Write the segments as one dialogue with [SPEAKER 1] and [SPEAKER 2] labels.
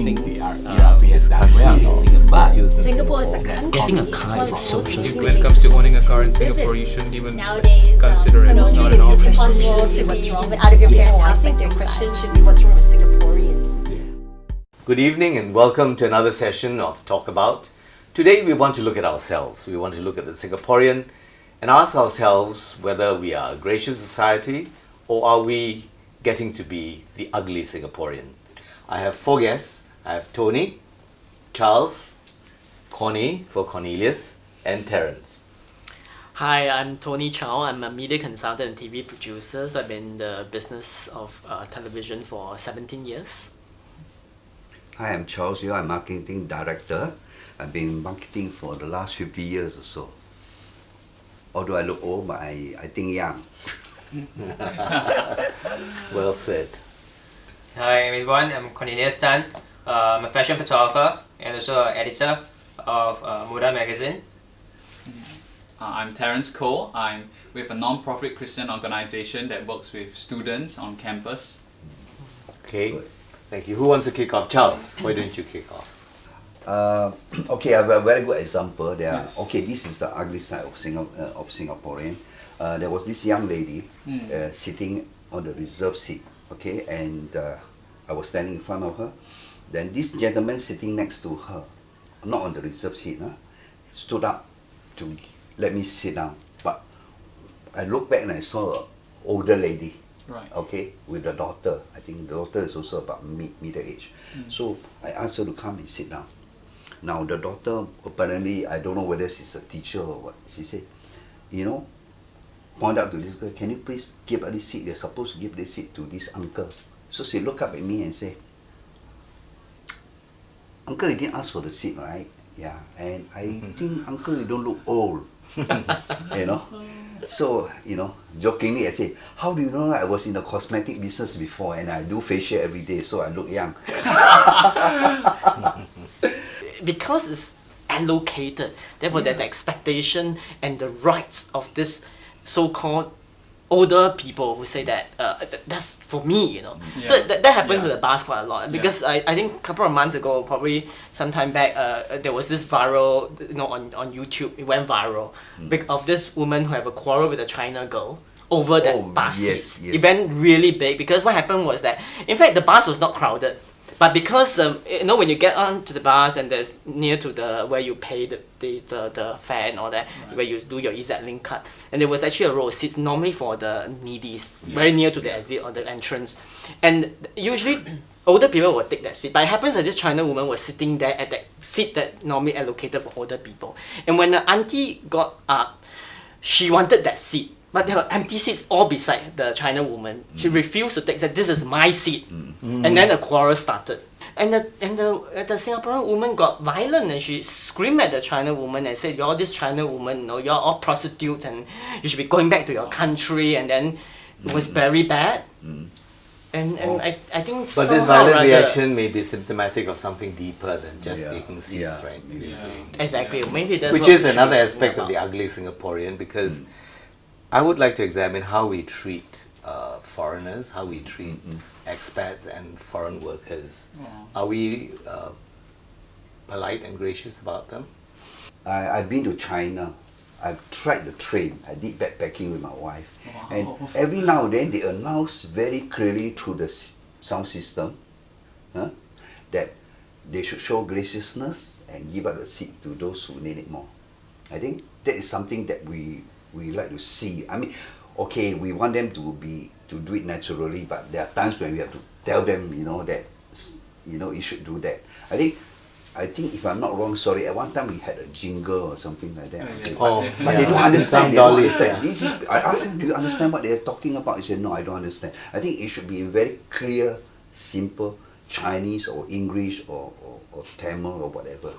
[SPEAKER 1] think we are Europeans done well. But
[SPEAKER 2] Singapore is a country.
[SPEAKER 3] Getting a car is a social
[SPEAKER 4] When it comes to owning a car in Singapore, you shouldn't even consider it. It's not an
[SPEAKER 2] It's
[SPEAKER 4] option.
[SPEAKER 2] impossible to be even out of your parents' house. I think your question should be what's wrong with Singaporeans.
[SPEAKER 1] good evening and welcome to another session of Talkabout. Today we want to look at ourselves. We want to look at the Singaporean and ask ourselves whether we are a gracious society or are we getting to be the ugly Singaporean. I have four guests. I have Tony, Charles, Connie for Cornelius, and Terence.
[SPEAKER 3] Hi, I'm Tony Chow. I'm a media consultant and TV producer. So I've been in the business of television for 17 years.
[SPEAKER 5] Hi, I'm Charles Yeo. I'm marketing director. I've been marketing for the last 50 years or so. Although I look old, but I think young.
[SPEAKER 1] Well said.
[SPEAKER 6] Hi everyone, I'm Cornelius Tan. I'm a fashion photographer and also an editor of Moda magazine.
[SPEAKER 7] I'm Terence Cole. I'm with a non-profit Christian organisation that works with students on campus.
[SPEAKER 1] Okay, thank you. Who wants to kick off? Charles, why don't you kick off?
[SPEAKER 5] Okay, I have a very good example. Okay, this is the ugly side of Singaporean. There was this young lady sitting on the reserved seat. Okay, and I was standing in front of her. Then this gentleman sitting next to her, not on the reserved seat, stood up to let me sit down. But I looked back and I saw an older lady,
[SPEAKER 7] Right.
[SPEAKER 5] okay, with a daughter. I think the daughter is also about middle age. So I asked her to come and sit down. Now the daughter, apparently, I don't know whether she's a teacher or what, she said, point out to this girl, can you please give her this seat? You're supposed to give this seat to this uncle. So she looked up at me and said, Uncle, you didn't ask for the seat, right? Yeah, and I think, Uncle, you don't look old. So, jokingly I said, how do you know I was in the cosmetic business before and I do facial every day, so I look young.
[SPEAKER 3] Because it's allocated, therefore there's expectation and the rights of this so-called older people who say that that's for me, So that happens in the bars quite a lot. Because I think a couple of months ago, probably sometime back, there was this viral, on YouTube, it went viral, of this woman who have a quarrel with a China girl over that bus seat. It went really big because what happened was that, in fact, the bus was not crowded. But because when you get on to the bus and there's near to the where you pay the fare and all that, where you do your EZ Link card, and there was actually a row of seats normally for the needies, very near to the exit or the entrance, and usually older people will take that seat. But it happens that this China woman was sitting there at that seat that normally allocated for older people, and when the auntie got up, she wanted that seat. But there were empty seats all beside the China woman. She refused to take. Said, "This is my seat," and then a quarrel started. And the Singaporean woman got violent and she screamed at the China woman and said, "You're this China woman, you're all prostitutes and you should be going back to your country." And then it was very bad. And I think.
[SPEAKER 1] But this violent reaction may be symptomatic of something deeper than just taking seats, right?
[SPEAKER 3] Exactly. Maybe that's
[SPEAKER 1] which is another aspect of the ugly Singaporean, because I would like to examine how we treat foreigners, how we treat expats and foreign workers. Are we polite and gracious about them?
[SPEAKER 5] I've been to China. I've tried the train. I did backpacking with my wife. And every now and then they announce very clearly through the sound system that they should show graciousness and give up the seat to those who need it more. I think that is something that we like to see. I mean, okay, we want them to do it naturally, but there are times when we have to tell them, that you should do that. I think if I'm not wrong, sorry, at one time we had a jingle or something like that. But they don't understand. I asked them, do you understand what they're talking about? He said, no, I don't understand. I think it should be very clear, simple Chinese or English or Tamil or whatever.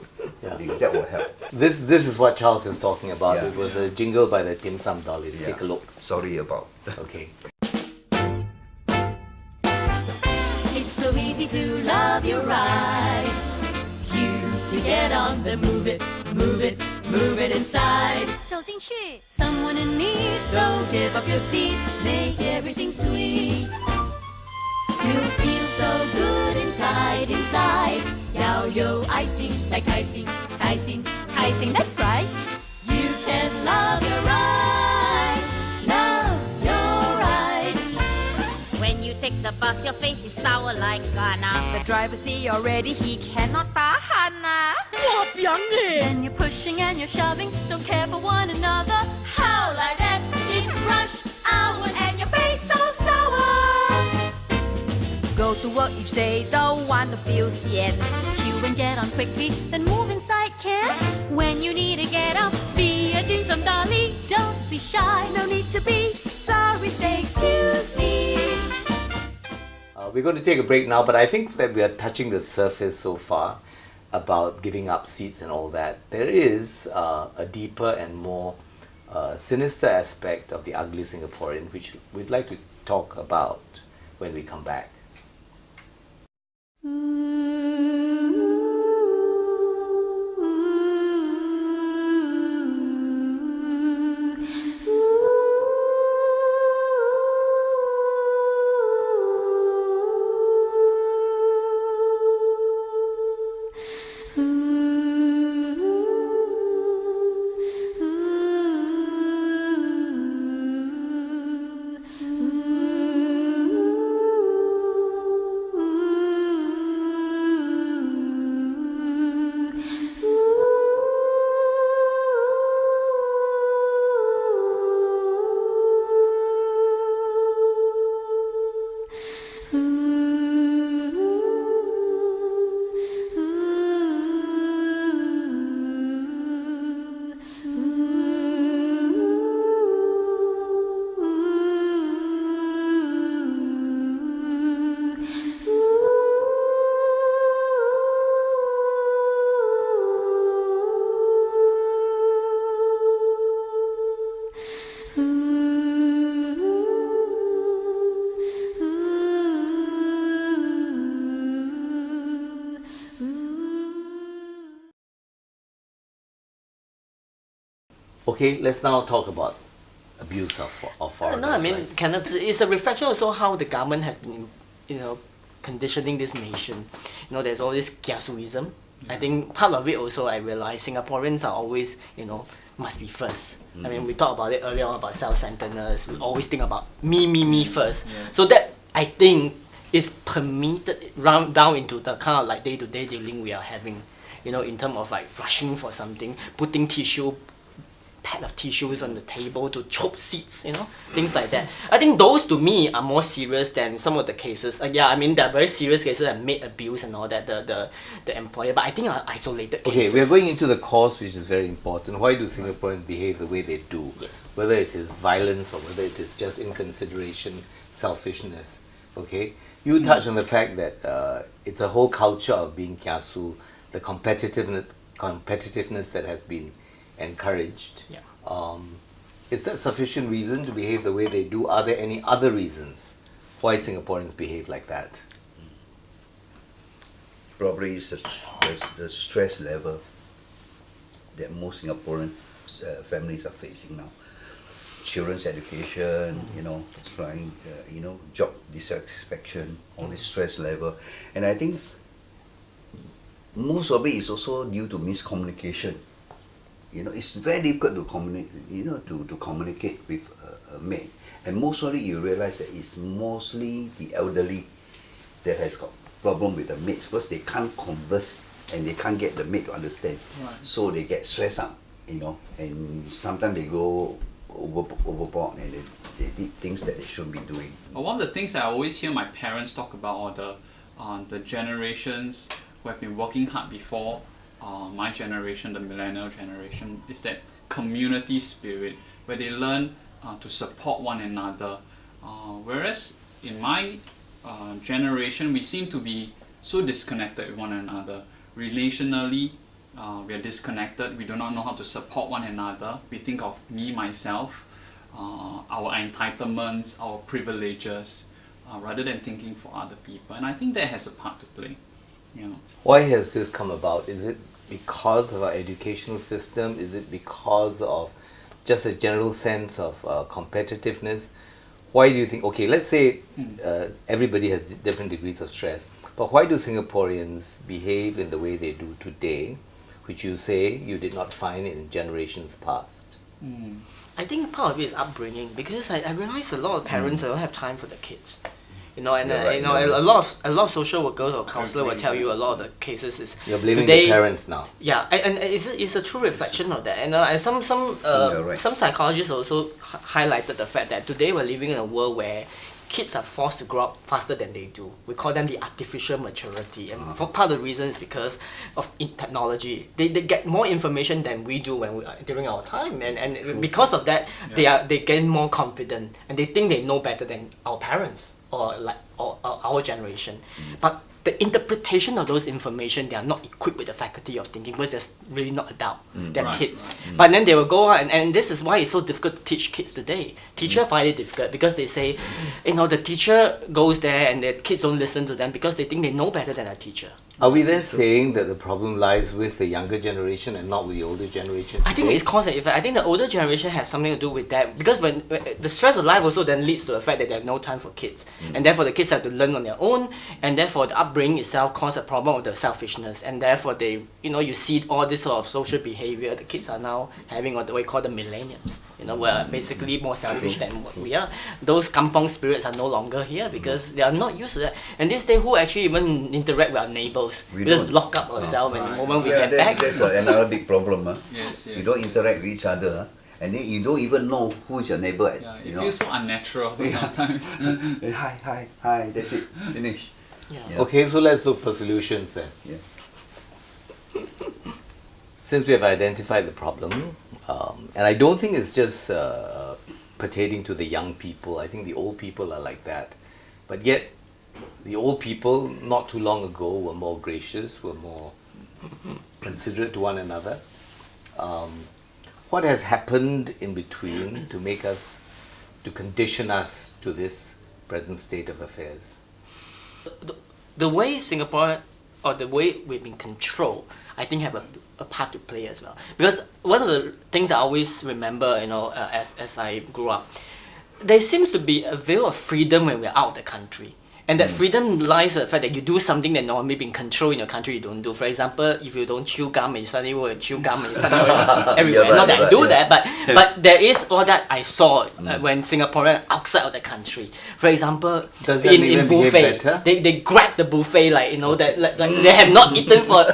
[SPEAKER 5] I think that will help.
[SPEAKER 1] This is what Charles is talking about. It was a jingle by the Dim Sum Dollies. Take a look.
[SPEAKER 5] Sorry about that.
[SPEAKER 1] Okay.
[SPEAKER 2] It's so easy to love your ride. To get on the move it inside. 走进去 Someone in need, so give up your seat, make everything sweet. You'll feel so good inside. yo, I sing, 才开心，开心，开心. That's right. You can love your ride, love your ride.
[SPEAKER 8] When you take the bus, your face is sour like Ghana.
[SPEAKER 2] The driver see already, he cannot tahan. When you're pushing and you're shoving, don't care for one another. How like that? It's rush hour and your face so sour. Go to work each day, don't want to feel sian. Queue and get on quickly, then move inside can. When you need to get up, be a dim sum dolly. Don't be shy, no need to be sorry, say excuse me.
[SPEAKER 1] We're going to take a break now, but I think that we are touching the surface so far about giving up seats and all that. There is a deeper and more sinister aspect of the ugly Singaporean, which we'd like to talk about when we come back. Okay, let's now talk about abuse of foreigners.
[SPEAKER 3] No, I mean,
[SPEAKER 1] right?
[SPEAKER 3] kind of, it's a reflection also how the government has been, conditioning this nation. There's all this kiasuism. I think part of it also, I realize Singaporeans are always, must be first. I mean, we talked about it earlier on about self-centeredness. We always think about me first.
[SPEAKER 7] Yes.
[SPEAKER 3] So that, I think, is permitted down into the kind of like day-to-day dealing we are having. In terms of like rushing for something, putting pad of tissues on the table to chope seats, things like that. I think those to me are more serious than some of the cases. There are very serious cases of maid abuse and all that, the employer, but I think are isolated cases.
[SPEAKER 1] Okay, we're going into the cause, which is very important. Why do Singaporeans behave the way they do?
[SPEAKER 3] Yes.
[SPEAKER 1] Whether it is violence or whether it is just inconsideration, selfishness. Okay, you touched on the fact that it's a whole culture of being kiasu, the competitiveness that has been encouraged.
[SPEAKER 3] Yeah.
[SPEAKER 1] Is that sufficient reason to behave the way they do? Are there any other reasons why Singaporeans behave like that?
[SPEAKER 5] Probably it's the stress level that most Singaporean families are facing now. Children's education, trying, job dissatisfaction, all this stress level. And I think most of it is also due to miscommunication. It's very difficult to communicate, to communicate with a maid. And most of it, you realize that it's mostly the elderly that has got problem with the maids because they can't converse and they can't get the maid to understand.
[SPEAKER 7] Right.
[SPEAKER 5] So they get stressed out, and sometimes they go overboard and they did things that they shouldn't be doing.
[SPEAKER 7] One of the things that I always hear my parents talk about are the generations who have been working hard before my generation, the millennial generation, is that community spirit where they learn to support one another. Whereas in my generation, we seem to be so disconnected with one another. Relationally, we are disconnected. We do not know how to support one another. We think of me, myself, our entitlements, our privileges, rather than thinking for other people. And I think that has a part to play.
[SPEAKER 1] Why has this come about? Is it because of our educational system? Is it because of just a general sense of competitiveness? Why do you think, okay, let's say everybody has different degrees of stress, But why do Singaporeans behave in the way they do today, which you say you did not find in generations past?
[SPEAKER 3] I think part of it is upbringing, because I realize a lot of parents don't have time for the kids. You know, and
[SPEAKER 5] You're right,
[SPEAKER 3] you know,
[SPEAKER 5] you're
[SPEAKER 3] a lot of social workers or counselor will tell you a lot of the cases is
[SPEAKER 1] You're blaming
[SPEAKER 3] today,
[SPEAKER 1] the parents now.
[SPEAKER 3] Yeah, and it's a true reflection of that. And some
[SPEAKER 5] You're right.
[SPEAKER 3] some psychologists also highlighted the fact that today we're living in a world where kids are forced to grow up faster than they do. We call them the artificial maturity, and for part of the reason is because of technology. They get more information than we do when during our time, and because of that, they gain more confident, and they think they know better than our parents or our generation. But the interpretation of those information, they are not equipped with the faculty of thinking, because they're really not adult, they're
[SPEAKER 7] Right,
[SPEAKER 3] kids.
[SPEAKER 7] right.
[SPEAKER 3] But then they will go out, and this is why it's so difficult to teach kids today. Teachers find it difficult because they say, you know, the teacher goes there and the kids don't listen to them because they think they know better than a teacher.
[SPEAKER 1] Are we then saying that the problem lies with the younger generation and not with the older generation?
[SPEAKER 3] I think
[SPEAKER 1] today?
[SPEAKER 3] it's cause and effect. I think the older generation has something to do with that, because when the stress of life also then leads to the fact that they have no time for kids, and therefore the kids have to learn on their own, and therefore the upbringing itself causes a problem of the selfishness, and therefore they, you know, you see all this sort of social behavior the kids are now having, what we call the millennials. You know, we're basically more selfish than what we are. Those kampong spirits are no longer here because they are not used to that. And these days, who actually even interact with our neighbors?
[SPEAKER 5] We
[SPEAKER 3] We just
[SPEAKER 5] don't.
[SPEAKER 3] lock up ourselves, and the moment we
[SPEAKER 5] Yeah,
[SPEAKER 3] get back,
[SPEAKER 5] that's another big problem.
[SPEAKER 7] Yes,
[SPEAKER 5] You don't interact with each other, and then you don't even know who's your neighbor.
[SPEAKER 7] Yeah, it
[SPEAKER 5] you know?
[SPEAKER 7] feels so unnatural sometimes.
[SPEAKER 5] Hi, that's it, finish.
[SPEAKER 3] Yeah.
[SPEAKER 1] Okay, so let's look for solutions then.
[SPEAKER 5] Yeah.
[SPEAKER 1] Since we have identified the problem, and I don't think it's just pertaining to the young people, I think the old people are like that. But yet, the old people not too long ago were more gracious, were more considerate to one another. What has happened in between to make us, to condition us to this present state of affairs?
[SPEAKER 3] The way Singapore, or the way we've been controlled, I think have a part to play as well. Because one of the things I always remember, you know, as I grew up, there seems to be a veil of freedom when we're out of the country. And that freedom lies in the fact that you do something that normally being controlled in your country you don't do. For example, if you don't chew gum and you suddenly will chew gum and you start chewing everywhere.
[SPEAKER 5] You're right,
[SPEAKER 3] Not that
[SPEAKER 5] you're
[SPEAKER 3] I do
[SPEAKER 5] right,
[SPEAKER 3] that, but there is all that I saw when Singaporeans outside of the country. For example,
[SPEAKER 1] Does that make
[SPEAKER 3] in
[SPEAKER 1] them behave
[SPEAKER 3] buffet,
[SPEAKER 1] better?
[SPEAKER 3] they grab the buffet like, you know, that like they have not eaten for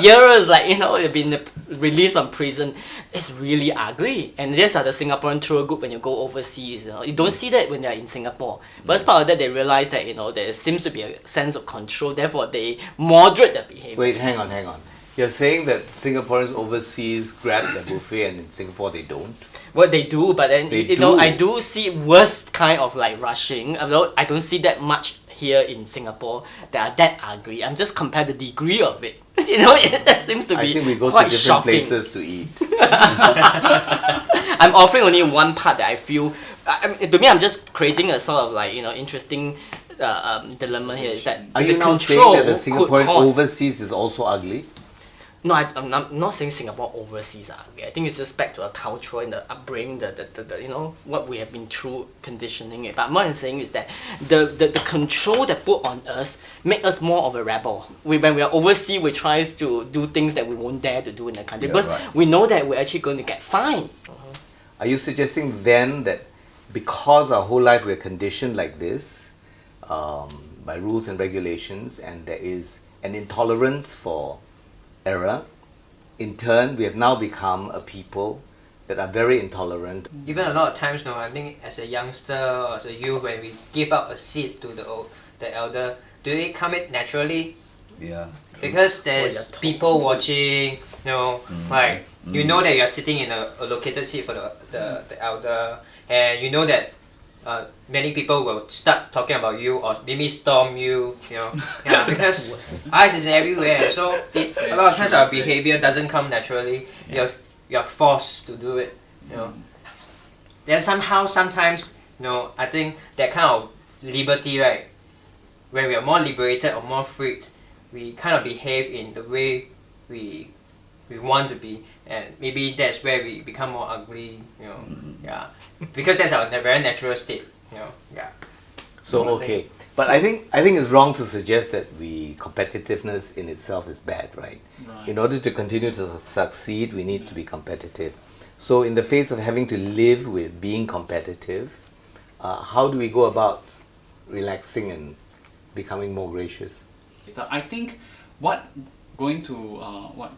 [SPEAKER 3] years, like, you know, they've been released from prison. It's really ugly. And these are the Singaporean tour group when you go overseas. You know, you don't see that when they're in Singapore. But as part of that, they realize that, you know, there seems to be a sense of control. Therefore, they moderate their behavior.
[SPEAKER 1] Wait, hang on. You're saying that Singaporeans overseas grab the buffet and in Singapore they don't?
[SPEAKER 3] What they do, but then,
[SPEAKER 1] They
[SPEAKER 3] you know,
[SPEAKER 1] do.
[SPEAKER 3] I do see worse kind of like rushing. Although I don't see that much here in Singapore that are that ugly. I'm just compare the degree of it. You know, that seems to
[SPEAKER 1] I
[SPEAKER 3] be
[SPEAKER 1] think we go to
[SPEAKER 3] quite
[SPEAKER 1] different
[SPEAKER 3] shocking.
[SPEAKER 1] places to eat.
[SPEAKER 3] I'm offering only one part that I feel. To me, I'm just creating a sort of like, you know, interesting dilemma here. Is that
[SPEAKER 1] Are
[SPEAKER 3] the
[SPEAKER 1] you now
[SPEAKER 3] control
[SPEAKER 1] saying that the
[SPEAKER 3] could
[SPEAKER 1] Singaporean
[SPEAKER 3] cause?
[SPEAKER 1] overseas is also ugly?
[SPEAKER 3] No, I'm not saying Singapore overseas are ugly. I think it's just back to our culture and the upbringing, the you know, what we have been through conditioning it. But what I'm saying is that the control that put on us make us more of a rebel. When we are overseas, we try to do things that we won't dare to do in the country
[SPEAKER 5] Yeah,
[SPEAKER 3] because
[SPEAKER 5] right.
[SPEAKER 3] we know that we're actually going to get fined.
[SPEAKER 1] Are you suggesting then that because our whole life we're conditioned like this by rules and regulations, and there is an intolerance for error, in turn we have now become a people that are very intolerant?
[SPEAKER 6] Even a lot of times, no, I think as a youngster or as a youth, when we give up a seat to the elder, do it come it naturally?
[SPEAKER 5] Yeah.
[SPEAKER 6] Because
[SPEAKER 3] you're
[SPEAKER 6] there's
[SPEAKER 3] told.
[SPEAKER 6] people watching, you know, like you know that you are sitting in a located seat for the elder, and you know that many people will start talking about you or maybe storm you, you know, yeah, because eyes is everywhere. So a lot of times our behavior doesn't come naturally. You're forced to do it, you know. Then sometimes, you know, I think that kind of liberty, right, when we are more liberated or more freed, we kind of behave in the way we want to be, and maybe that's where we become more ugly, you know. Yeah, because that's our very natural state, you know. Yeah.
[SPEAKER 1] So okay, But I think it's wrong to suggest that competitiveness in itself is bad, right? In order to continue to succeed, we need to be competitive. So in the face of having to live with being competitive, how do we go about relaxing and becoming more gracious?
[SPEAKER 7] I think what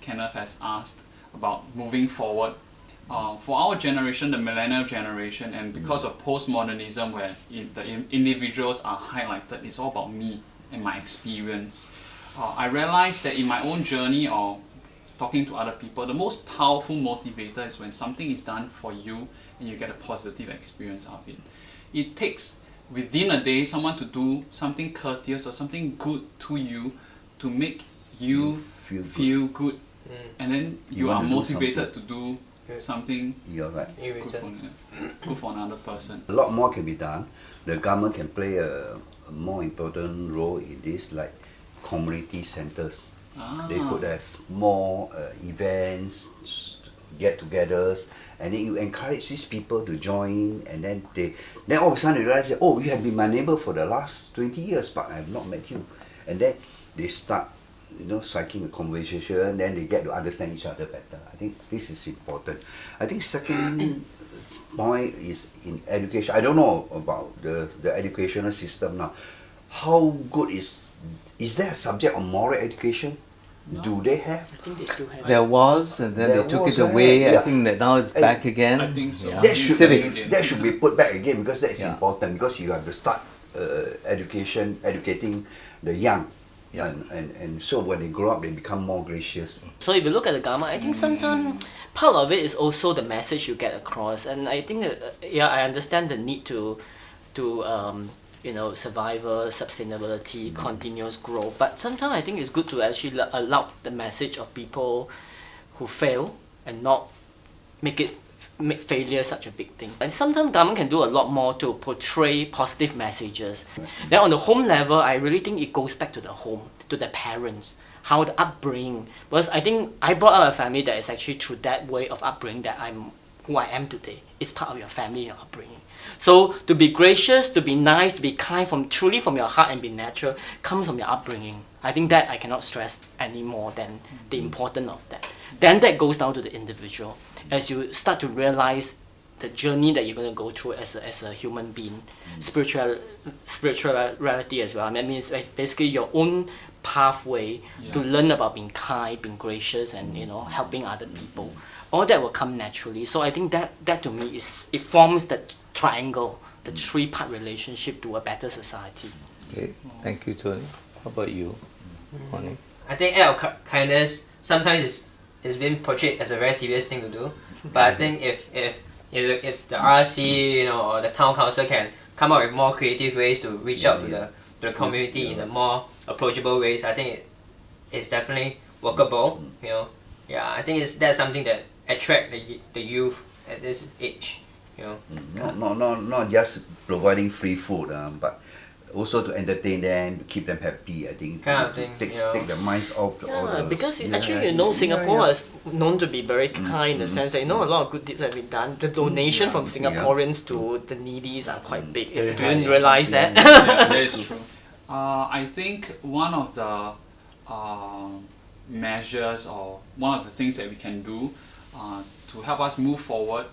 [SPEAKER 7] Kenneth has asked about moving forward, for our generation, the millennial generation, and because of postmodernism where the individuals are highlighted, it's all about me and my experience. I realized that in my own journey or talking to other people, the most powerful motivator is when something is done for you and you get a positive experience of it. It takes, within a day, someone to do something courteous or something good to you to make you feel good. And then you are motivated to do something
[SPEAKER 5] You're right.
[SPEAKER 7] good for another person.
[SPEAKER 5] A lot more can be done. The government can play a more important role in this, like community centers. They could have more events, get-togethers, and then you encourage these people to join, and then all of a sudden they realize that, oh, you have been my neighbor for the last 20 years, but I have not met you. And then they start, striking a conversation, then they get to understand each other better. I think this is important. I think second point is in education. I don't know about the educational system now. How good is there a subject on moral education? No. Do they have?
[SPEAKER 3] I think they still have.
[SPEAKER 1] There was, and then they took it away. I think that now it's back again.
[SPEAKER 7] I think so.
[SPEAKER 1] Yeah.
[SPEAKER 5] That should be put back again, because that is important, because you have to start educating the young. And so when they grow up, they become more gracious.
[SPEAKER 3] So if you look at the government, I think sometimes part of it is also the message you get across. And I think, I understand the need to survival, sustainability, continuous growth. But sometimes I think it's good to actually allow the message of people who fail and not make failure such a big thing. And sometimes government can do a lot more to portray positive messages. Then on the home level, I really think it goes back to the home, to the parents, how the upbringing. Because I think I brought up a family that is actually through that way of upbringing that I'm who I am today. It's part of your family, your upbringing. So to be gracious, to be nice, to be kind truly from your heart and be natural comes from your upbringing. I think that I cannot stress any more than the importance of that. Then that goes down to the individual. As you start to realize the journey that you're going to go through as a human being, spirituality as well. That means basically your own pathway to learn about being kind, being gracious, and helping other people. All that will come naturally. So I think that to me it forms that triangle, the three-part relationship to a better society.
[SPEAKER 1] Okay, thank you, Tony. How about you, Moni?
[SPEAKER 6] I think act of kindness sometimes is being portrayed as a very serious thing to do. But I think if the RC or the town council can come up with more creative ways to reach out to the community in a more approachable ways, I think it's definitely workable. I think that's something that attract the youth at this age.
[SPEAKER 5] Not just providing free food, but also to entertain them, to keep them happy. I think
[SPEAKER 6] kind of thing,
[SPEAKER 5] take the minds off.
[SPEAKER 3] Because actually Singapore is known to be very kind in the sense that a lot of good deeds have been done. The donation from Singaporeans to the needies are quite big. You didn't realize that?
[SPEAKER 7] That is true. I think one of the measures or one of the things that we can do to help us move forward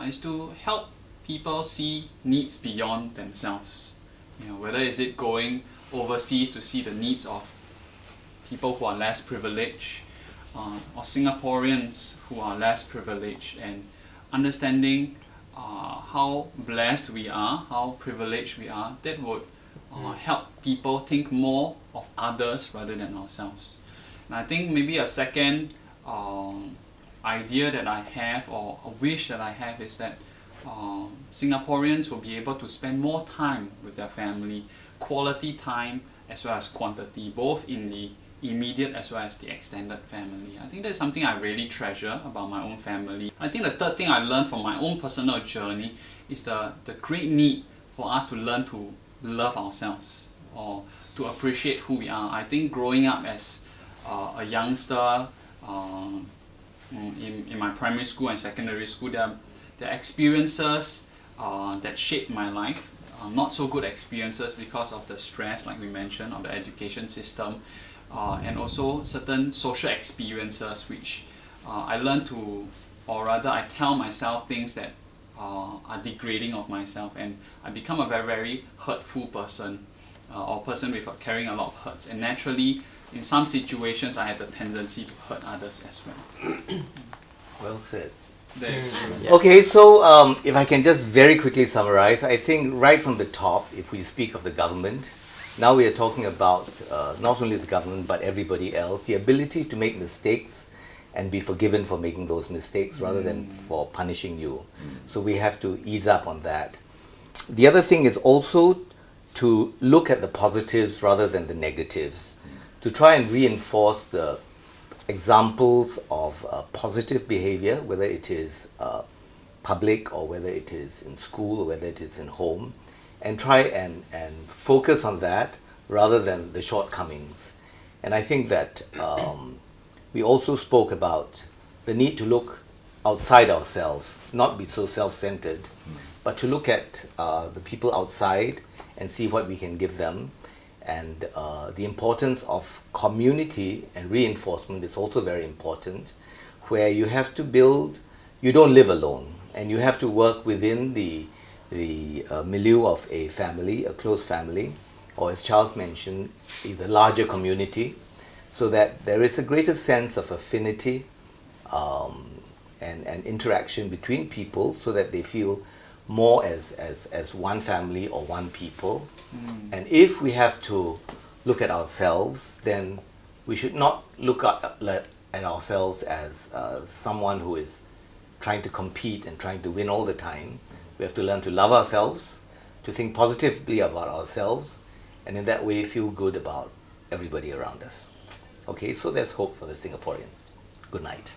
[SPEAKER 7] is to help people see needs beyond themselves. Whether is it going overseas to see the needs of people who are less privileged, or Singaporeans who are less privileged, and understanding how blessed we are, how privileged we are, that would help people think more of others rather than ourselves. And I think maybe a second idea that I have, or a wish that I have, is that Singaporeans will be able to spend more time with their family, quality time as well as quantity, both in the immediate as well as the extended family. I think that's something I really treasure about my own family. I think the third thing I learned from my own personal journey is the great need for us to learn to love ourselves or to appreciate who we are. I think growing up as a youngster in my primary school and secondary school, there are experiences that shaped my life. not so good experiences because of the stress, like we mentioned, of the education system, and also certain social experiences which I learned to, or rather I tell myself things that are degrading of myself, and I become a very, very hurtful person, or person with carrying a lot of hurts, and naturally in some situations I have the tendency to hurt others as well.
[SPEAKER 1] Well said.
[SPEAKER 7] That is true.
[SPEAKER 1] Okay, so if I can just very quickly summarize, I think right from the top, if we speak of the government, now we are talking about not only the government but everybody else, the ability to make mistakes and be forgiven for making those mistakes rather than for punishing you. So we have to ease up on that. The other thing is also to look at the positives rather than the negatives, to try and reinforce the examples of positive behavior, whether it is public or whether it is in school or whether it is in home, and try and focus on that rather than the shortcomings. And I think that we also spoke about the need to look outside ourselves, not be so self-centered, but to look at the people outside and see what we can give them. And the importance of community and reinforcement is also very important, where you have to build, you don't live alone, and you have to work within the milieu of a family, a close family, or as Charles mentioned, the larger community, so that there is a greater sense of affinity and interaction between people, so that they feel more as one family or one people. And if we have to look at ourselves, then we should not look at ourselves as someone who is trying to compete and trying to win all the time. We have to learn to love ourselves, to think positively about ourselves, and in that way feel good about everybody around us. Okay, so there's hope for the Singaporean. Good night.